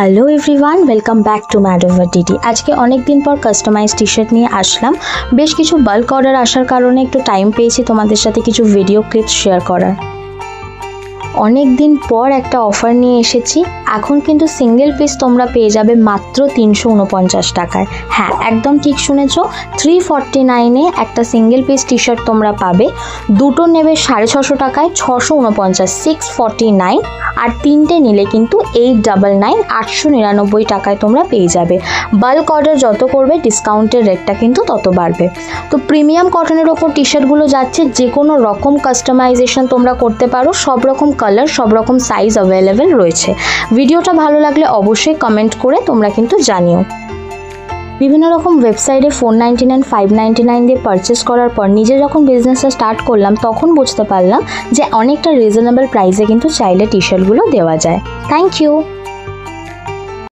Hello everyone, welcome back to Madover DD. আজকে অনেক দিন পর কাস্টমাইজ টি শার্ট নিয়ে আসলাম। বেশ কিছু বাল্ক অর্ডার আসার কারণে একটু টাইম পেয়েছি তোমাদের সাথে কিছু ভিডিও ক্লিপস শেয়ার করার। অনেক দিন পর একটা অফার নিয়ে এসেছি। এখন কিন্তু সিঙ্গেল পিস তোমরা পেয়ে যাবে মাত্র 349 টাকায়। হ্যাঁ, একদম ঠিক শুনেছো, 349-এ একটা সিঙ্গেল পিস টি শার্ট তোমরা পাবে। দুটো নেবে 650 টাকায়, 649, 649, আর তিনটে নিলে কিন্তু 899, 899 টাকায় তোমরা পেয়ে যাবে। বাল্ক অর্ডার যত করবে ডিসকাউন্টের রেটটা কিন্তু তত বাড়বে। তো প্রিমিয়াম কটনের ওপর টি শার্টগুলো যাচ্ছে, যে কোনো রকম কাস্টমাইজেশন তোমরা করতে পারো, সব রকম কালার, সব রকম সাইজ অ্যাভেলেবেল রয়েছে। ভিডিওটা ভালো লাগলে অবশ্যই কমেন্ট করে তোমরা কিন্তু জানিও। বিভিন্ন রকম ওয়েবসাইটে 499, 599 দিয়ে পারচেস করার পর নিজে যখন বিজনেসটা স্টার্ট করলাম তখন বুঝতে পারলাম যে অনেকটা রিজনেবল প্রাইসে কিন্তু চাইলে টি শার্টগুলো দেওয়া যায়। Thank you.